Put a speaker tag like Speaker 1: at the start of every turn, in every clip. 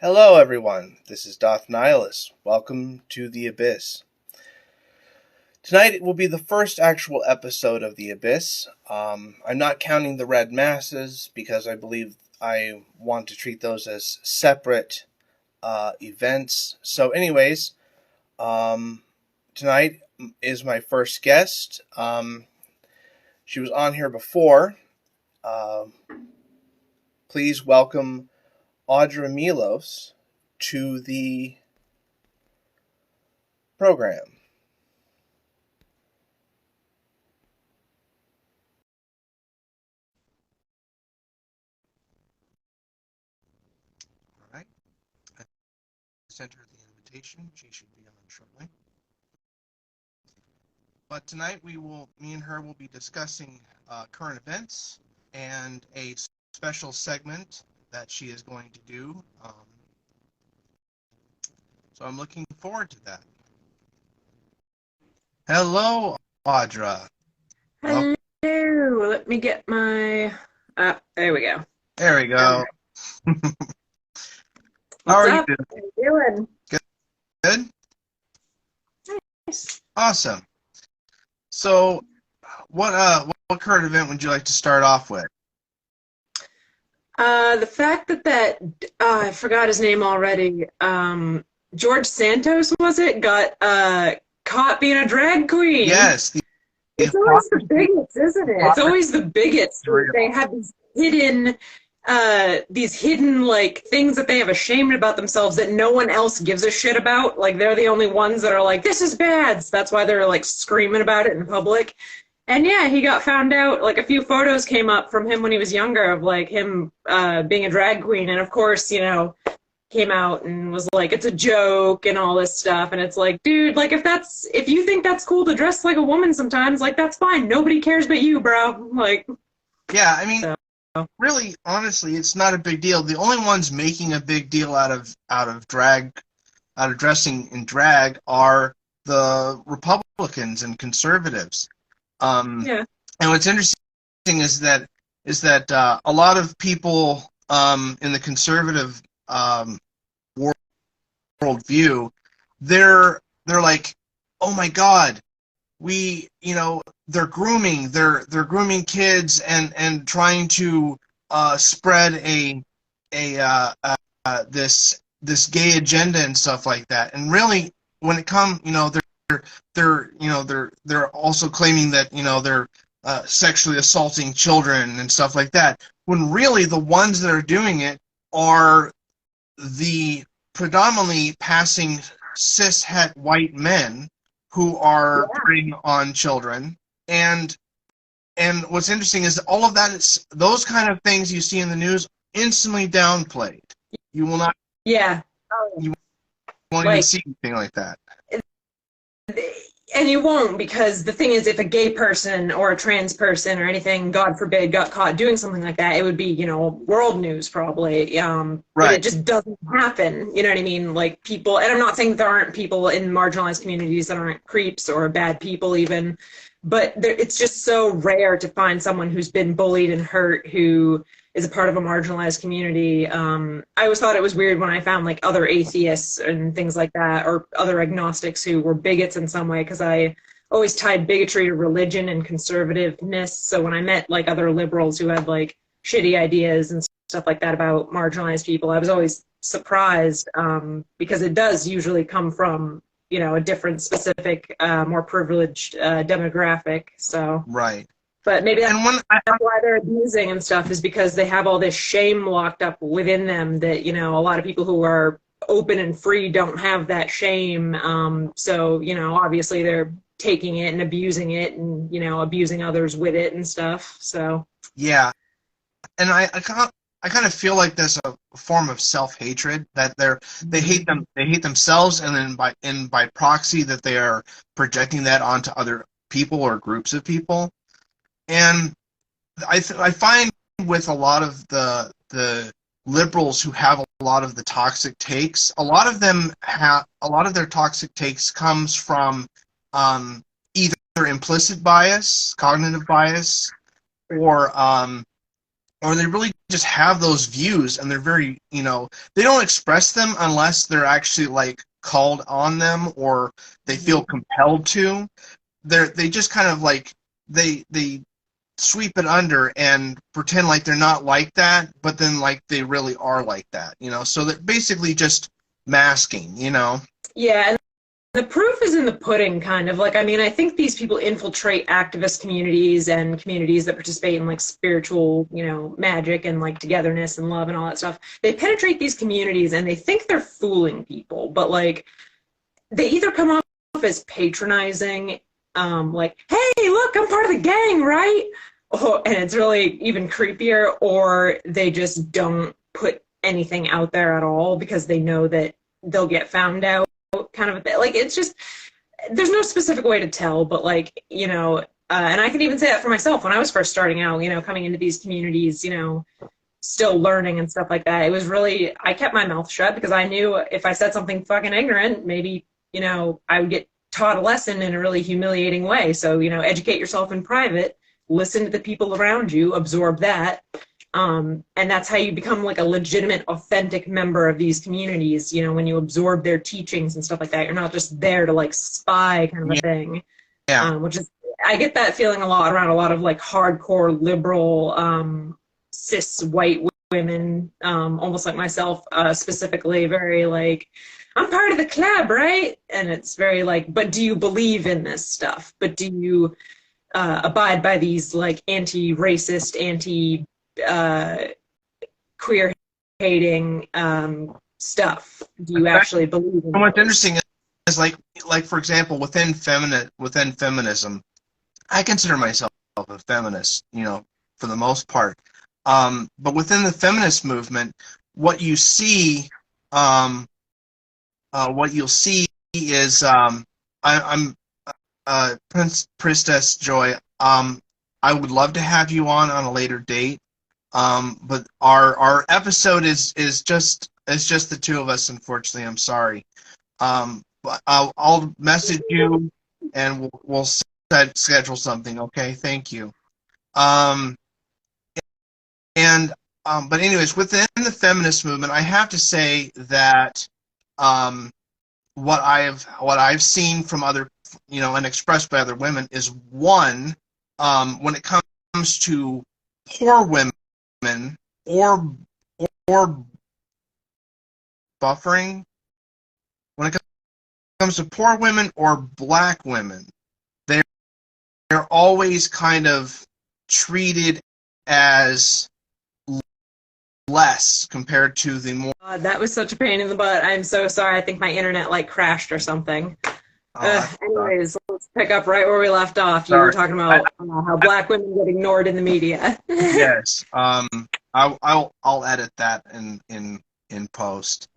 Speaker 1: Hello, everyone. This is Doth Nihilus. Welcome to The Abyss. Tonight it will be the first actual episode of The Abyss. I'm not counting the Red Masses because I believe I want to treat those as separate events. So, anyways, tonight is my first guest. She was on here before. Please welcome Audra Milos to the program. All right. I sent her the invitation. She should be on shortly. But tonight me and her will be discussing current events and a special segment that she is going to do. So I'm looking forward to that. Hello, Audra.
Speaker 2: Hello. Let me get my. There we go.
Speaker 1: There we go. How
Speaker 2: What's
Speaker 1: are you
Speaker 2: up?
Speaker 1: doing?
Speaker 2: How you doing?
Speaker 1: Good?
Speaker 2: Nice.
Speaker 1: Awesome. So, what current event would you like to start off with?
Speaker 2: The fact that I forgot his name already. George Santos was it? Got caught being a drag queen.
Speaker 1: Yes,
Speaker 2: It's always the bigots, isn't it? It's always the bigots. They have these hidden like things that they have ashamed about themselves that no one else gives a shit about. Like they're the only ones that are like, this is bad. So that's why they're like screaming about it in public. And yeah, he got found out. Like a few photos came up from him when he was younger of like him being a drag queen. And of course, came out and was like, it's a joke and all this stuff. And it's like, dude, like if you think that's cool to dress like a woman sometimes, like that's fine. Nobody cares but you, bro. Like,
Speaker 1: Yeah, I mean,
Speaker 2: so.
Speaker 1: really, honestly, it's not a big deal. The only ones making a big deal out of dressing in drag are the Republicans and conservatives.
Speaker 2: Yeah.
Speaker 1: And what's interesting is that a lot of people in the conservative worldview, they're like, oh my God, they're grooming kids and trying to spread this gay agenda and stuff like that. And really, when it comes, they're also claiming that they're sexually assaulting children and stuff like that. When really the ones that are doing it are the predominantly passing cis-het white men who are preying on children. And what's interesting is that all of that is those kind of things you see in the news instantly downplayed. You will not.
Speaker 2: Yeah.
Speaker 1: You won't even
Speaker 2: Like,
Speaker 1: see anything like that.
Speaker 2: and you won't, because the thing is, if a gay person or a trans person or anything, God forbid, got caught doing something like that, it would be, world news probably. But
Speaker 1: Right.
Speaker 2: it just doesn't happen. You know what I mean? Like people, and I'm not saying there aren't people in marginalized communities that aren't creeps or bad people even, but it's just so rare to find someone who's been bullied and hurt who is a part of a marginalized community. I always thought it was weird when I found like other atheists and things like that, or other agnostics who were bigots in some way, because I always tied bigotry to religion and conservativeness. So when I met like other liberals who had like shitty ideas and stuff like that about marginalized people, I was always surprised, because it does usually come from a different specific, more privileged demographic. So.
Speaker 1: Right.
Speaker 2: But maybe
Speaker 1: And when
Speaker 2: that's why they're abusing and stuff, is because they have all this shame locked up within them that, a lot of people who are open and free don't have that shame. So, obviously they're taking it and abusing it and, abusing others with it and stuff. So,
Speaker 1: yeah, and I kind of feel like there's a form of self-hatred that they hate themselves, and then by proxy that they are projecting that onto other people or groups of people. And I find with a lot of the liberals who have a lot of the toxic takes, a lot of their toxic takes comes from either implicit bias, cognitive bias, or or they really just have those views, and they're very, they don't express them unless they're actually like called on them, or they feel compelled to. They just kind of like they sweep it under and pretend like they're not like that, but then like they really are like that, so that basically just masking.
Speaker 2: Yeah, and the proof is in the pudding, kind of. Like, I mean, I think these people infiltrate activist communities and communities that participate in like spiritual, magic and like togetherness and love and all that stuff. They penetrate these communities and they think they're fooling people, but like they either come off as patronizing, like, hey, look, I'm part of the gang, right? And it's really even creepier, or they just don't put anything out there at all because they know that they'll get found out, kind of a bit. Like, it's just, there's no specific way to tell, but like, and I can even say that for myself when I was first starting out, coming into these communities, still learning and stuff like that. It was really, I kept my mouth shut because I knew if I said something fucking ignorant, maybe, I would get taught a lesson in a really humiliating way. So, educate yourself in private, listen to the people around you, absorb that. And that's how you become like a legitimate, authentic member of these communities, when you absorb their teachings and stuff like that. You're not just there to like spy, kind of a thing.
Speaker 1: Yeah.
Speaker 2: Which is, I get that feeling a lot around a lot of like hardcore liberal, cis white women, almost like myself, specifically, very like, I'm part of the club, right? And it's very like, but do you believe in this stuff? But do you abide by these like anti-racist, queer hating stuff? Do you actually believe in
Speaker 1: And what's
Speaker 2: those?
Speaker 1: interesting is like for example, within feminism, I consider myself a feminist, for the most part. But within the feminist movement, what you see, what you'll see is, I'm Princess Joy. I would love to have you on a later date. But our episode is just the two of us. Unfortunately, I'm sorry. But I'll message you, and we'll schedule something. Okay, thank you. Um, and but anyways, within the feminist movement, I have to say that um, what I've seen from other, and expressed by other women is one, when it comes to poor women or or buffering, when it comes to poor women or black women, they're always kind of treated as less compared to the more.
Speaker 2: That was such a pain in the butt. I'm so sorry. I think my internet like crashed or something. Anyways, let's pick up right where we left off. You were talking about how black women get ignored in the media.
Speaker 1: Yes. I'll edit that in post.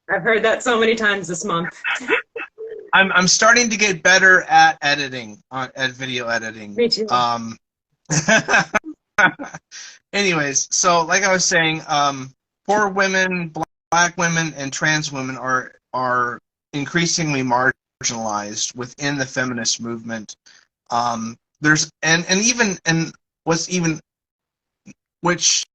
Speaker 2: I've heard that so many times this month.
Speaker 1: I'm starting to get better at editing, at video editing.
Speaker 2: Me too.
Speaker 1: Anyways, so like I was saying, poor women, black women, and trans women are increasingly marginalized within the feminist movement. There's what's even, which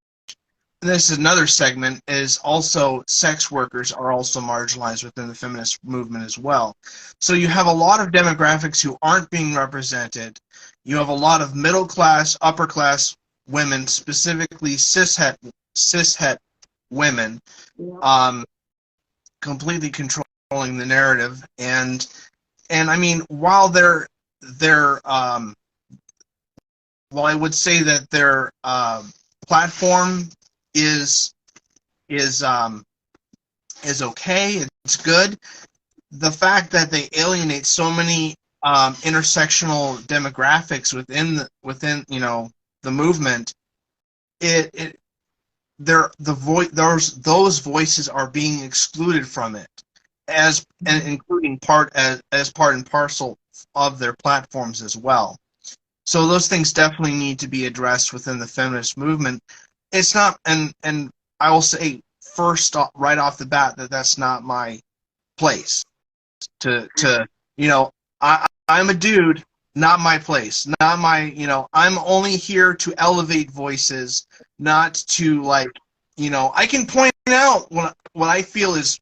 Speaker 1: this is another segment, is also sex workers are also marginalized within the feminist movement as well. So you have a lot of demographics who aren't being represented. You have a lot of middle class, upper class women, specifically cishet women, completely controlling the narrative. And I mean, while I would say that their platform is okay, it's good, the fact that they alienate so many intersectional demographics within the movement, those voices are being excluded from it, and including as part and parcel of their platforms as well. So those things definitely need to be addressed within the feminist movement. It's not, and I will say first, right off the bat, that's not my place to I'm a dude. not my place, not my, I'm only here to elevate voices, not to, like, I can point out what I feel is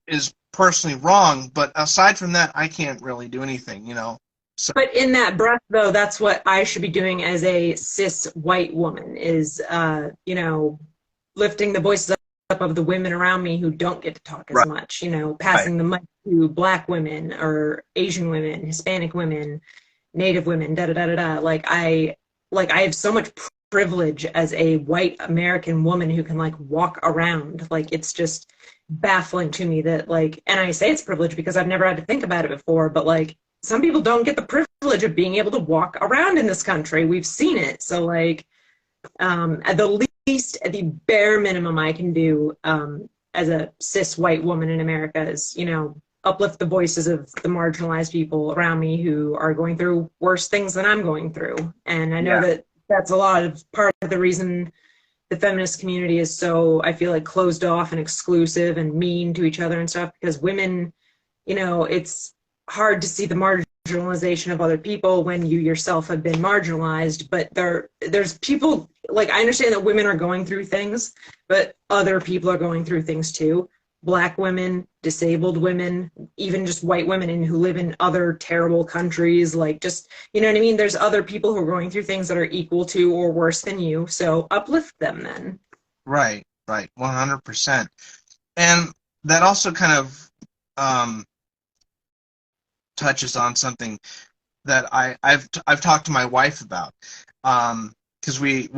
Speaker 1: personally wrong, but aside from that, I can't really do anything. So,
Speaker 2: But in that breath, though, that's what I should be doing as a cis white woman is, lifting the voices up of the women around me who don't get to talk as
Speaker 1: right,
Speaker 2: much,
Speaker 1: right,
Speaker 2: passing the mic to Black women or Asian women, Hispanic women, Native women, da da da da da. Like I have so much privilege as a white American woman who can like walk around. Like it's just baffling to me that like, and I say it's privilege because I've never had to think about it before, but like some people don't get the privilege of being able to walk around in this country. We've seen it. So like at the least, at the bare minimum I can do as a cis white woman in America is, uplift the voices of the marginalized people around me who are going through worse things than I'm going through. And I know
Speaker 1: yeah,
Speaker 2: that that's a lot of part of the reason the feminist community is so, I feel like, closed off and exclusive and mean to each other and stuff because women, it's hard to see the marginalization of other people when you yourself have been marginalized, but there's people, like, I understand that women are going through things, but other people are going through things too. Black women, disabled women, even just white women who live in other terrible countries, like just, you know what I mean? There's other people who are going through things that are equal to or worse than you, so uplift them then.
Speaker 1: right, right, 100%. And that also kind of um, touches on something that I've talked to my wife about, because we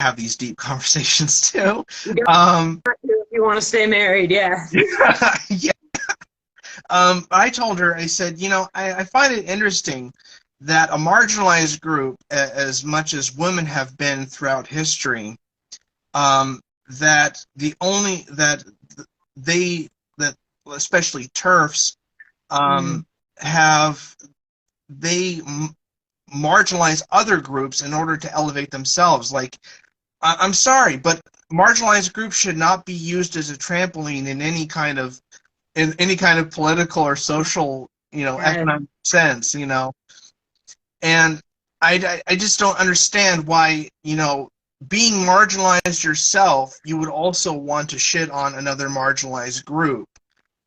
Speaker 1: have these deep conversations too.
Speaker 2: You got
Speaker 1: Um,
Speaker 2: to if you want to stay married, yeah.
Speaker 1: yeah. I told her, I said, I find it interesting that a marginalized group, as much as women have been throughout history, that they that especially TERFs
Speaker 2: Mm.
Speaker 1: have they marginalize other groups in order to elevate themselves. Like, I'm sorry, but marginalized groups should not be used as a trampoline in any kind of political or social,
Speaker 2: Yeah.
Speaker 1: economic sense. And I just don't understand why, being marginalized yourself, you would also want to shit on another marginalized group.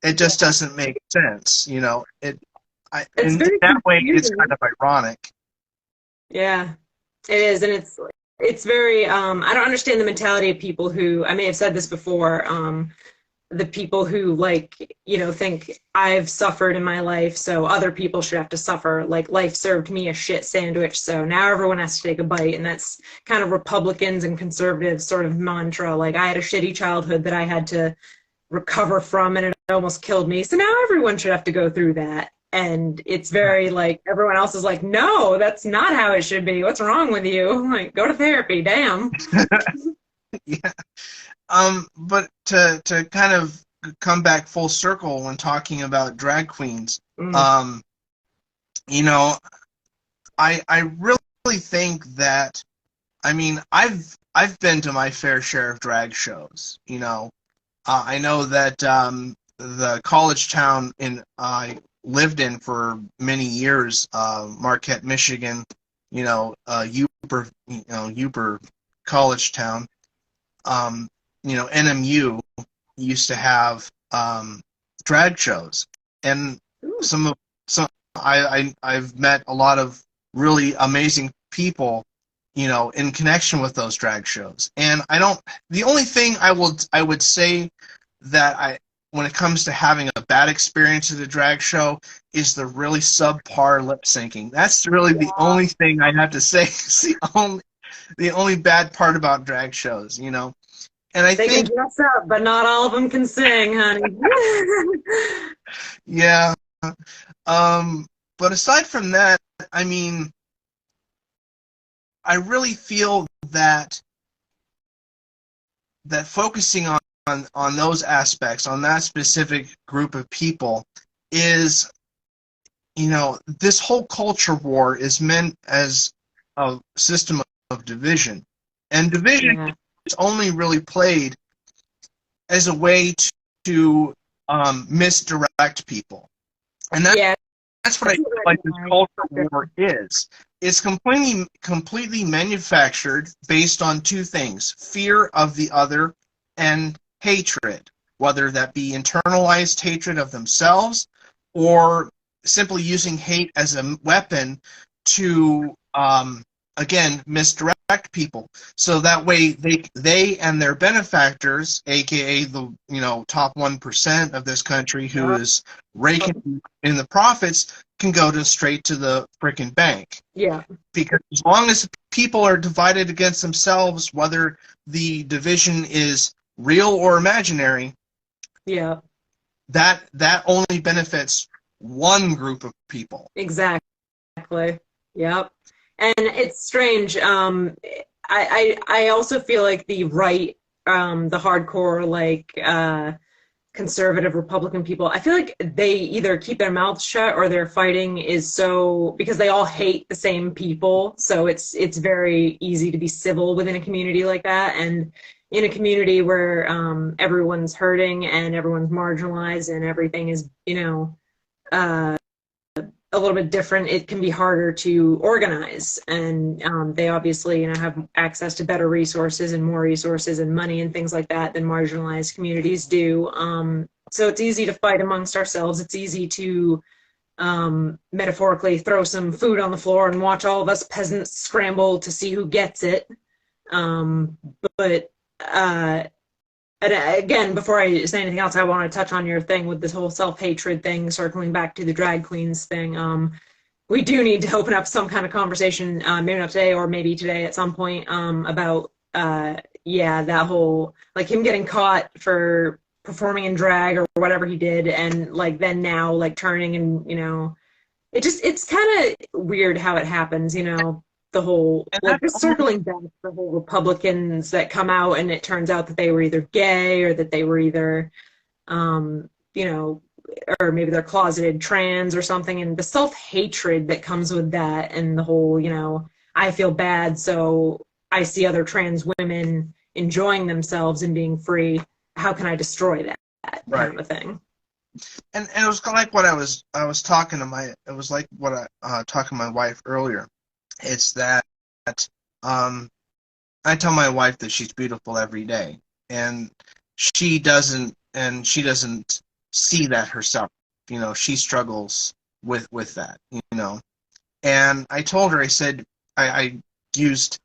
Speaker 1: It just
Speaker 2: Yeah.
Speaker 1: doesn't make sense.
Speaker 2: It's
Speaker 1: In
Speaker 2: very
Speaker 1: that way, it's kind
Speaker 2: confusing.
Speaker 1: of ironic.
Speaker 2: Yeah, it is, and it's very. I don't understand the mentality of people who I may have said this before. The people who like think I've suffered in my life, so other people should have to suffer. Like life served me a shit sandwich, so now everyone has to take a bite, and that's kind of Republicans and conservatives sort of mantra. Like I had a shitty childhood that I had to recover from and it almost killed me. So now everyone should have to go through that. And it's very like everyone else is like, no, that's not how it should be. What's wrong with you? Like, go to therapy. Damn.
Speaker 1: Yeah. But to kind of come back full circle when talking about drag queens,
Speaker 2: Mm.
Speaker 1: um, you know, I really think that, I mean, I've been to my fair share of drag shows. I know that the college town I lived in for many years, Marquette, Michigan, Uper college town. NMU used to have drag shows, and
Speaker 2: Ooh.
Speaker 1: some I've met a lot of really amazing people, in connection with those drag shows. And the only thing I would say that when it comes to having a bad experience at a drag show is the really subpar lip syncing. That's really the only thing I have to say. It's the only bad part about drag shows. And I
Speaker 2: They can
Speaker 1: think,
Speaker 2: dress up, but not all of them can sing, honey.
Speaker 1: yeah. Um, but aside from that, I mean, I really feel that focusing on those aspects, on that specific group of people, is, this whole culture war is meant as a system of division, and division
Speaker 2: Yeah.
Speaker 1: is only really played as a way to misdirect people, and that's
Speaker 2: Yeah.
Speaker 1: that's what I
Speaker 2: That's
Speaker 1: feel
Speaker 2: a red
Speaker 1: like this
Speaker 2: flag.
Speaker 1: culture war is. It's completely manufactured based on two things: fear of the other and hatred, whether that be internalized hatred of themselves or simply using hate as a weapon to again misdirect people. So that way they and their benefactors, aka the top 1% of this country who
Speaker 2: Yeah.
Speaker 1: is raking in the profits, can go to straight to the freaking bank.
Speaker 2: Yeah.
Speaker 1: Because as long as people are divided against themselves, whether the division is real or imaginary,
Speaker 2: Yeah.
Speaker 1: that only benefits one group of people.
Speaker 2: Exactly. Yep. And it's strange. I also feel like the right, the hardcore, like conservative Republican people, I feel like they either keep their mouths shut or their fighting is so because they all hate the same people. So it's very easy to be civil within a community like that. And in a community where everyone's hurting and everyone's marginalized and everything is, uh, a little bit different, it can be harder to organize. And they obviously, have access to better resources and more resources and money and things like that than marginalized communities do. So it's easy to fight amongst ourselves. It's easy to metaphorically throw some food on the floor and watch all of us peasants scramble to see who gets it. But and again, before I say anything else, I want to touch on your thing with this whole self-hatred thing, circling back to the drag queens thing. We do need to open up some kind of conversation, maybe not today or maybe today at some point, about, yeah, that whole, like him getting caught for performing in drag or whatever he did. And like, then now like turning and, it's kind of weird how it happens, the whole,
Speaker 1: And
Speaker 2: like
Speaker 1: that's
Speaker 2: just circling back to the whole Republicans that come out and it turns out that they were either gay or that they were either, um, you know, or maybe they're closeted trans or something. And the self-hatred that comes with that and the whole, I feel bad, so I see other trans women enjoying themselves and being free. How can I destroy that?
Speaker 1: right.
Speaker 2: Kind of a thing.
Speaker 1: And it was like what I was talking to my it was like what I talking to my wife earlier. It's that um I tell my wife that she's beautiful every day, and she doesn't see that herself. She struggles with that. And I told her, I said, I used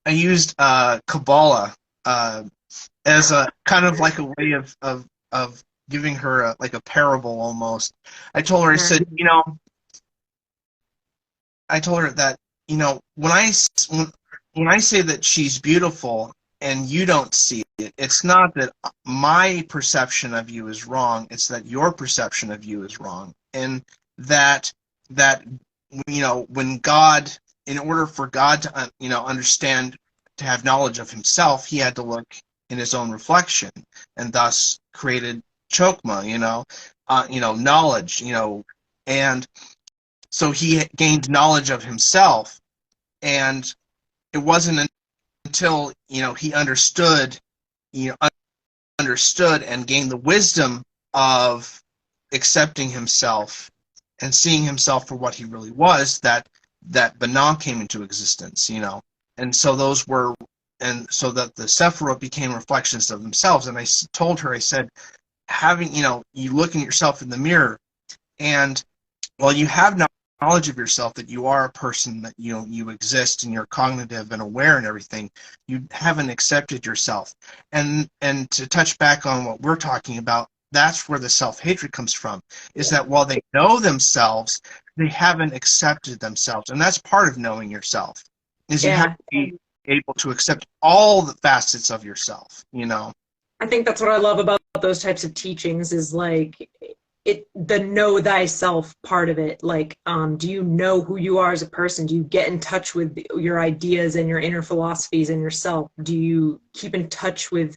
Speaker 1: Kabbalah as a kind of like a way of giving her like a parable almost. I told her, I said, I told her that when I say that she's beautiful and you don't see it, it's not that my perception of you is wrong. It's that your perception of you is wrong, and that when God, in order for God to understand, to have knowledge of Himself, He had to look in His own reflection, and thus created chokma, knowledge, and so He gained knowledge of Himself, and it wasn't until he you know understood and gained the wisdom of accepting himself and seeing himself for what he really was that Banal came into existence. And so so that the Sephirot became reflections of themselves. And I told her, I said, having you look at yourself in the mirror, and while you have knowledge of yourself, that you are a person, that you exist and you're cognitive and aware and everything, you haven't accepted yourself. And to touch back on what we're talking about, that's where the self-hatred comes from, is that while they know themselves, they haven't accepted themselves. And that's part of knowing yourself, is you have to be able to accept all the facets of yourself.
Speaker 2: I think that's what I love about those types of teachings is like the know thyself part of it. Like, do you know who you are as a person? Do you get in touch with your ideas and your inner philosophies and yourself? Do you keep in touch with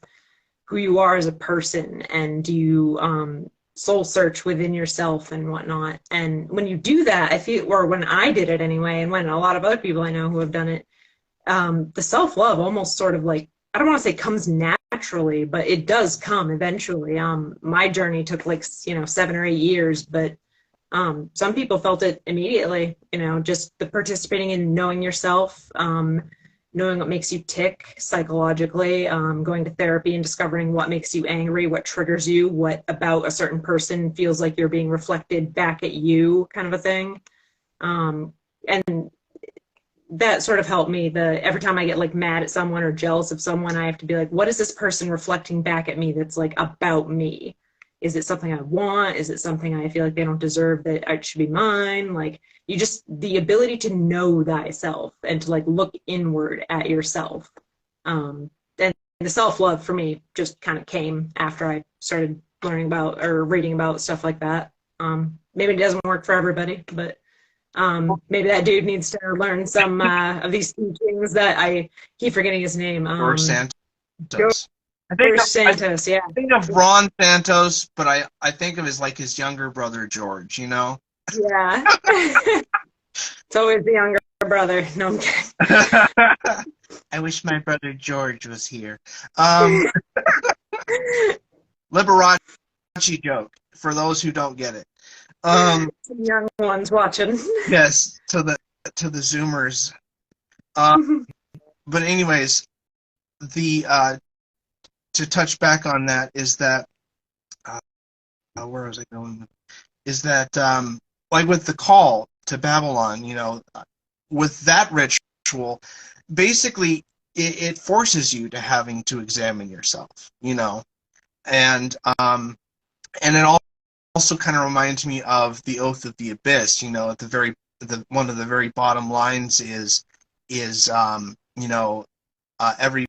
Speaker 2: who you are as a person? And do you soul search within yourself and whatnot? And when you do that, I feel, or when I did it anyway, and when a lot of other people I know who have done it, the self-love almost sort of like, I don't want to say comes naturally, but it does come eventually. My journey took like 7 or 8 years, but Some people felt it immediately, just the participating in knowing yourself, knowing what makes you tick psychologically, going to therapy and discovering what makes you angry, what triggers you, what about a certain person feels like you're being reflected back at you, kind of a thing. And that sort of helped me. Every time I get like mad at someone or jealous of someone, I have to be like, what is this person reflecting back at me that's like about me? Is it something I want? Is it something I feel like they don't deserve that it should be mine? Like, the ability to know thyself and to like look inward at yourself. And the self-love for me just kind of came after I started learning about or reading about stuff like that. Maybe it doesn't work for everybody, but maybe that dude needs to learn some of these teachings that I keep forgetting his name.
Speaker 1: George Santos.
Speaker 2: George Santos, yeah.
Speaker 1: I think of Ron Santos, but I think of his younger brother George.
Speaker 2: Yeah. It's always the younger brother. No, I'm kidding.
Speaker 1: I wish my brother George was here. Liberace joke for those who don't get it.
Speaker 2: Some young ones watching.
Speaker 1: Yes, to the Zoomers. But anyways, to touch back on that is that where was I going? Is that like with the call to Babylon, with that ritual, basically it forces you to having to examine yourself, and it also kind of reminds me of the Oath of the Abyss. At one of the very bottom lines is every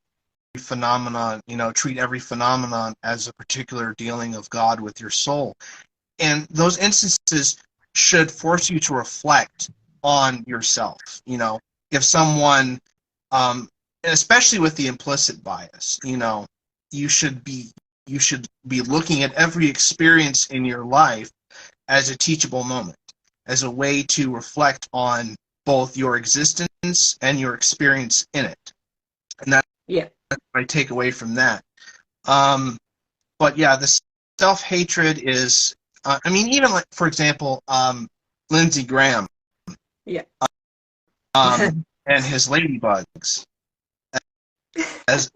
Speaker 1: phenomenon, treat every phenomenon as a particular dealing of God with your soul. And those instances should force you to reflect on yourself. If someone, especially with the implicit bias, you should be looking at every experience in your life as a teachable moment, as a way to reflect on both your existence and your experience in it. And that's what I take away from that. But yeah, the self-hatred is, even like, for example, Lindsey Graham, and his ladybugs, as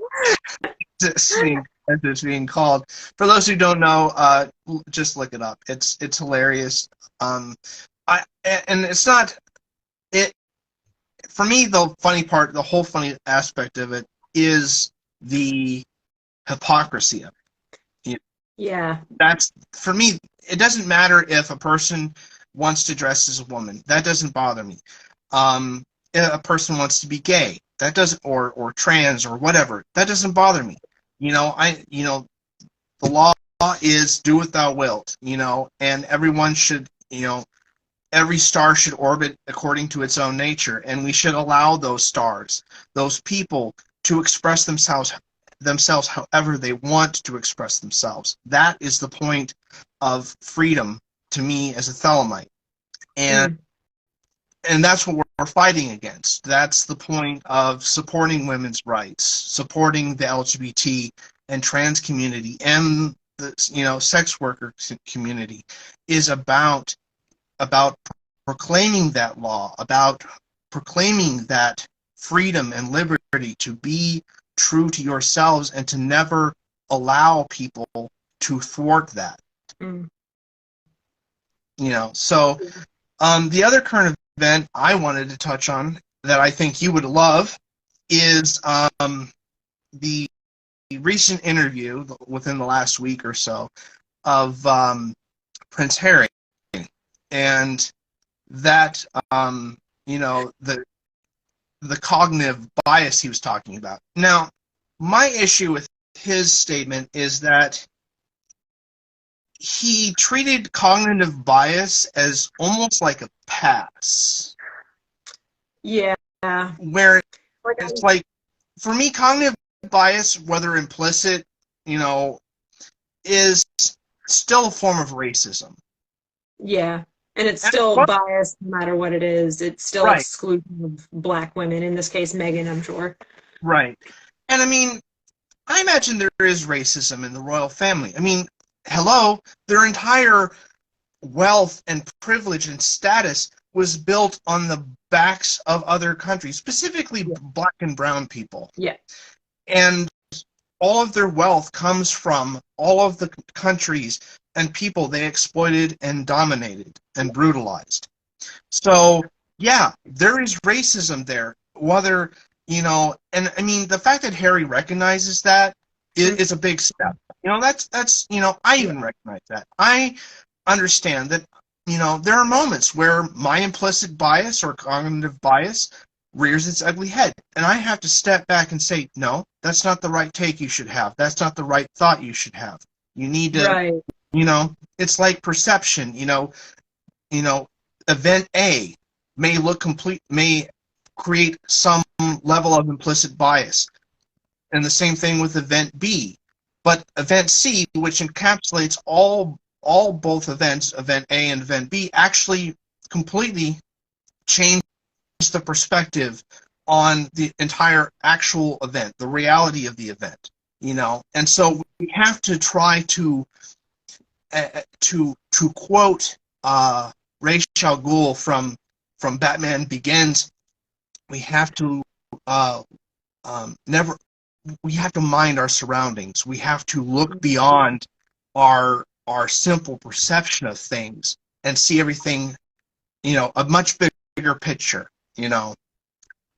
Speaker 1: it's being called. For those who don't know, just look it up. It's hilarious. And it's not it for me. The funny part, the whole funny aspect of it, is the hypocrisy of it.
Speaker 2: Yeah.
Speaker 1: That's, for me, it doesn't matter if a person wants to dress as a woman. That doesn't bother me. If a person wants to be gay, that doesn't, or trans or whatever, that doesn't bother me. The law is do what thou wilt, and everyone should, every star should orbit according to its own nature, and we should allow those stars, those people, to express themselves however they want to express themselves. That is the point of freedom to me as a Thelemite. And that's what we're fighting against. That's the point of supporting women's rights, supporting the LGBT and trans community, and the sex worker community, is about proclaiming that law, about proclaiming that freedom and liberty to be true to yourselves and to never allow people to thwart that. So the other current event I wanted to touch on that I think you would love is the recent interview within the last week or so of Prince Harry, and that the cognitive bias he was talking about. Now, my issue with his statement is that he treated cognitive bias as almost like a pass.
Speaker 2: Yeah.
Speaker 1: Where it's like, for me, cognitive bias, whether implicit, is still a form of racism.
Speaker 2: Yeah. And it's still biased no matter what it is. It's still exclusive of black women, in this case, Meghan, I'm sure.
Speaker 1: Right. And I imagine there is racism in the royal family. Hello, their entire wealth and privilege and status was built on the backs of other countries, specifically
Speaker 2: Yeah.
Speaker 1: black and brown people.
Speaker 2: Yeah.
Speaker 1: And all of their wealth comes from all of the countries and people they exploited and dominated and brutalized. So, yeah, there is racism there. Whether, and I mean, the fact that Harry recognizes that is a big step. That's, I even recognize that. I understand that, there are moments where my implicit bias or cognitive bias rears its ugly head. And I have to step back and say, no, that's not the right take you should have. That's not the right thought you should have. You need to,
Speaker 2: Right.
Speaker 1: it's like perception, event A may create some level of implicit bias. And the same thing with event B. But event C, which encapsulates all both events, event A and event B, actually completely change the perspective on the entire actual event, the reality of the event, And so we have to try to quote Ra's al Ghul from Batman Begins. We have to never. We have to mind our surroundings. We have to look beyond our simple perception of things and see everything, a much bigger picture,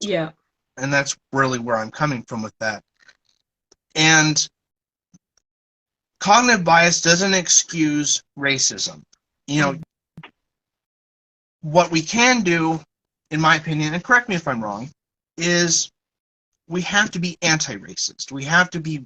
Speaker 2: Yeah.
Speaker 1: And that's really where I'm coming from with that. And cognitive bias doesn't excuse racism. What we can do, in my opinion, and correct me if I'm wrong, is we have to be anti-racist. We have to be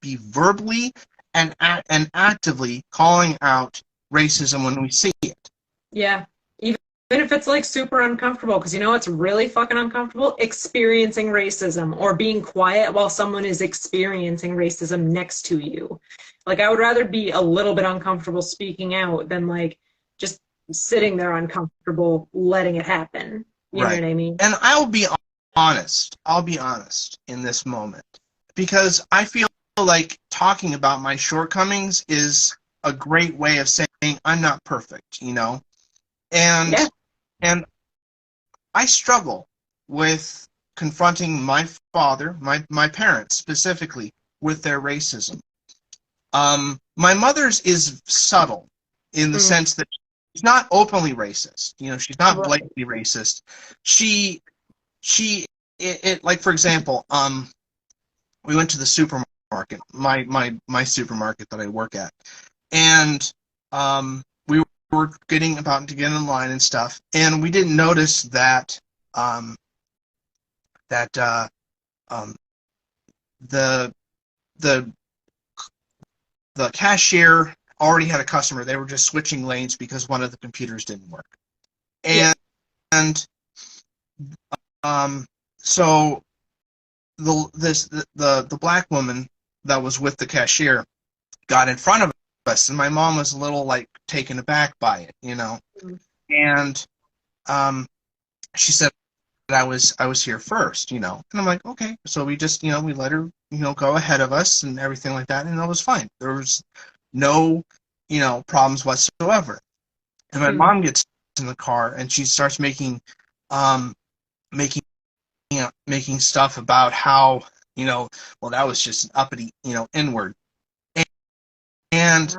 Speaker 1: verbally and actively calling out racism when we see it.
Speaker 2: Yeah. Even if it's like super uncomfortable, because it's really fucking uncomfortable experiencing racism or being quiet while someone is experiencing racism next to you. Like, I would rather be a little bit uncomfortable speaking out than like just sitting there uncomfortable letting it happen. You know what I mean?
Speaker 1: And I'll be honest in this moment, because I feel like talking about my shortcomings is a great way of saying I'm not perfect, and
Speaker 2: Yeah.
Speaker 1: and I struggle with confronting my father, my parents specifically, with their racism. My mother's is subtle in the sense that she's not openly racist. She's not blatantly racist. She like, for example, we went to the supermarket, my supermarket that I work at, and we were about to get in line and stuff, and we didn't notice that the the the cashier already had a customer. They were just switching lanes because one of the computers didn't work, and so the black woman that was with the cashier got in front of us, and my mom was a little like taken aback by it, and she said I was here first, and I'm like, okay. So we just we let her go ahead of us and everything like that, and that was fine. There was no problems whatsoever. And my mom gets in the car and she starts making making stuff about how well, that was just an uppity N-word, and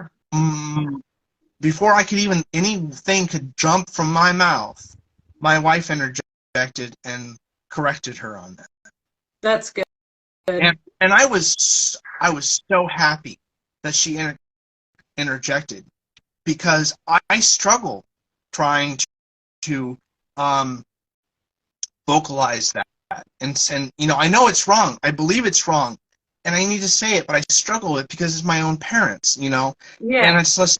Speaker 1: before I could even anything could jump from my mouth, my wife interjected and corrected her on that.
Speaker 2: That's good.
Speaker 1: And I was so happy that she interjected, because I struggle trying to vocalize that, and I know it's wrong. I believe it's wrong, and I need to say it, but I struggle with it because it's my own parents,
Speaker 2: Yeah.
Speaker 1: And it's just,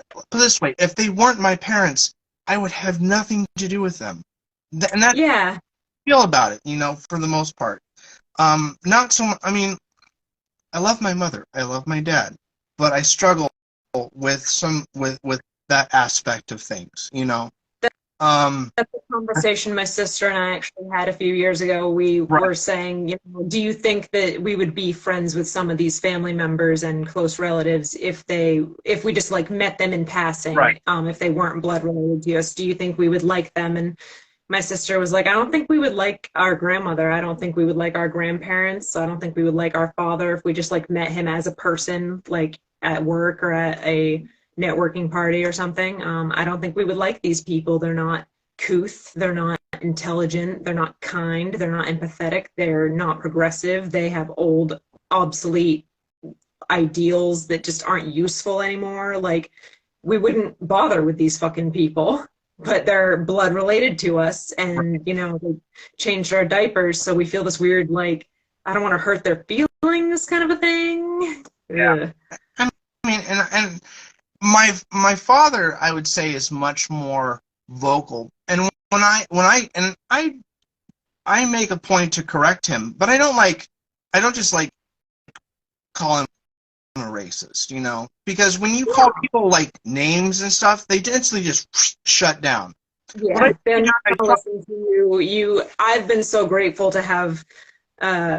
Speaker 1: put it this way: if they weren't my parents, I would have nothing to do with them, and that's how I feel about it, for the most part. Not so. I mean, I love my mother, I love my dad, but I struggle with with that aspect of things,
Speaker 2: That's a conversation my sister and I actually had a few years ago. We
Speaker 1: right,
Speaker 2: were saying, do you think that we would be friends with some of these family members and close relatives if we just like met them in
Speaker 1: right.
Speaker 2: passing, if they weren't blood related to us? Do you think we would like them? And my sister was like, I don't think we would like our grandmother. I don't think we would like our grandparents. I don't think we would like our father if we just like met him as a person, like at work or at a networking party or something. I don't think we would like these people. They're not couth. They're not intelligent. They're not kind. They're not empathetic. They're not progressive. They have old, obsolete ideals that just aren't useful anymore. Like, we wouldn't bother with these fucking people, but they're blood related to us, and they changed our diapers, so we feel this weird, like, I don't want to hurt their feelings kind of a thing.
Speaker 1: Yeah.
Speaker 2: Ugh.
Speaker 1: I mean, and my father, I would say, is much more vocal. And when I make a point to correct him, but I don't just like call him a racist, because when you call people like names and stuff, they instantly just shut down.
Speaker 2: Yeah, they're not gonna listen to I've been so grateful to have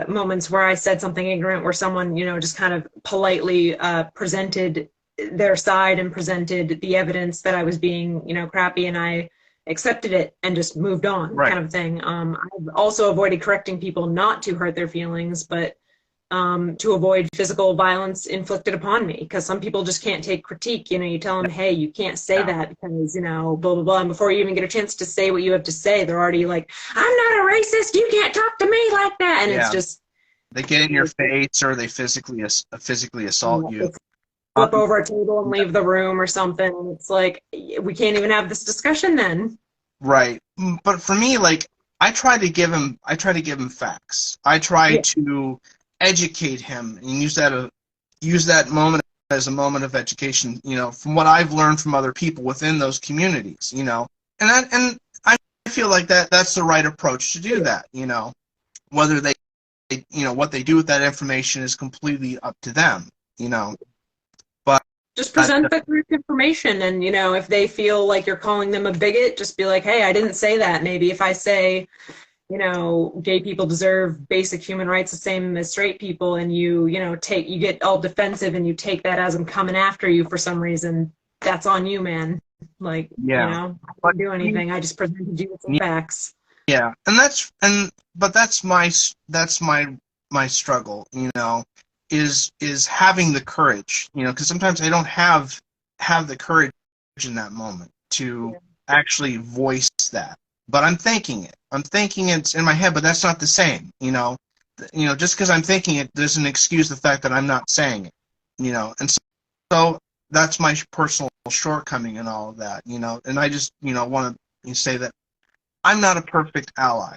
Speaker 2: moments where I said something ignorant, where someone, just kind of politely presented their side and presented the evidence that I was being, crappy, and I accepted it and just moved on,
Speaker 1: Right.
Speaker 2: kind of thing. I've also avoided correcting people not to hurt their feelings, but to avoid physical violence inflicted upon me, because some people just can't take critique. You tell them, hey, you can't say
Speaker 1: Yeah.
Speaker 2: that because, blah, blah, blah. And before you even get a chance to say what you have to say, they're already like, I'm not a racist. You can't talk to me like that. And it's
Speaker 1: Yeah.
Speaker 2: just,
Speaker 1: They get in your face, or they physically assault you.
Speaker 2: they flip
Speaker 1: Um,
Speaker 2: over a table and leave the room or something. And it's like, we can't even have this discussion then.
Speaker 1: right. But for me, like, I try to give him facts. I try
Speaker 2: Yeah.
Speaker 1: to educate him and use that moment as a moment of education, from what I've learned from other people within those communities, and I feel like that's the right approach to do that, whether what they do with that information is completely up to them, but
Speaker 2: Just
Speaker 1: that,
Speaker 2: present the correct information. And, if they feel like you're calling them a bigot, just be like, hey, I didn't say that. Maybe if I say, gay people deserve basic human rights the same as straight people, and you get all defensive and you take that as I'm coming after you for some reason, that's on you, man. Like,
Speaker 1: yeah,
Speaker 2: I
Speaker 1: but
Speaker 2: didn't do anything. I just presented you with some facts.
Speaker 1: yeah, but that's my struggle, is having the courage, because sometimes I don't have the courage in that moment to
Speaker 2: Yeah.
Speaker 1: actually voice that. But I'm thinking it. I'm thinking it's in my head, but that's not the same, just because I'm thinking it doesn't excuse the fact that I'm not saying it, and so that's my personal shortcoming and all of that, and I just, want to say that I'm not a perfect ally,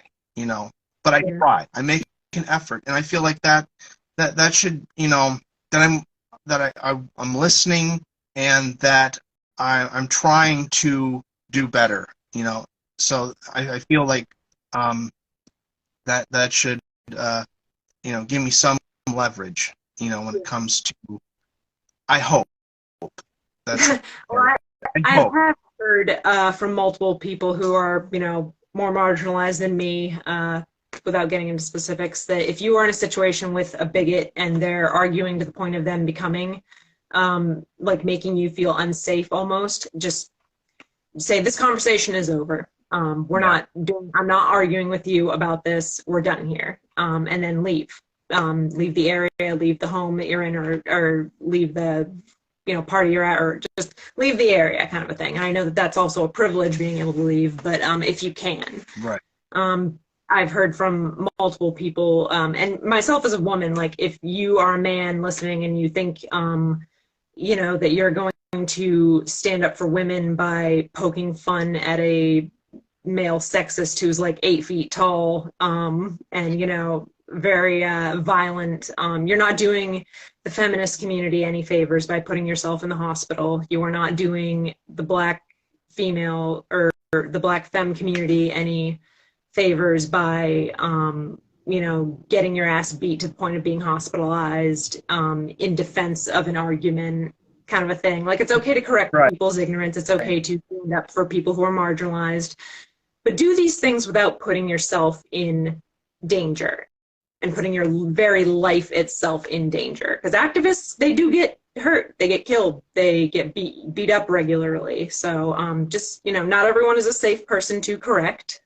Speaker 1: but I
Speaker 2: Yeah.
Speaker 1: try. I make an effort, and I feel like that should, that I'm listening, and that I'm trying to do better, So I feel like that should give me some leverage, when it comes to. I hope that's.
Speaker 2: Well,
Speaker 1: I
Speaker 2: I
Speaker 1: hope.
Speaker 2: have heard from multiple people who are, more marginalized than me, without getting into specifics, that if you are in a situation with a bigot and they're arguing to the point of them becoming, like, making you feel unsafe almost, just say, this conversation is over.
Speaker 1: Yeah.
Speaker 2: I'm not arguing with you about this. We're done here. And then leave. Leave the area, leave the home that you're in, or leave the, party you're at, or just leave the area, kind of a thing. And I know that that's also a privilege, being able to leave, but if you can.
Speaker 1: Right.
Speaker 2: I've heard from multiple people, and myself as a woman, like, if you are a man listening and you think, that you're going to stand up for women by poking fun at a male sexist who's like 8 feet tall, and very violent, you're not doing the feminist community any favors by putting yourself in the hospital. You are not doing the black female or the black femme community any favors by getting your ass beat to the point of being hospitalized, in defense of an argument. kind of a thing. Like, it's okay to correct
Speaker 1: Right.
Speaker 2: people's ignorance. It's okay to stand up for people who are marginalized, but do these things without putting yourself in danger and putting your very life itself in danger. Because activists, they do get hurt, they get killed, they get beat up regularly. So just, not everyone is a safe person to correct.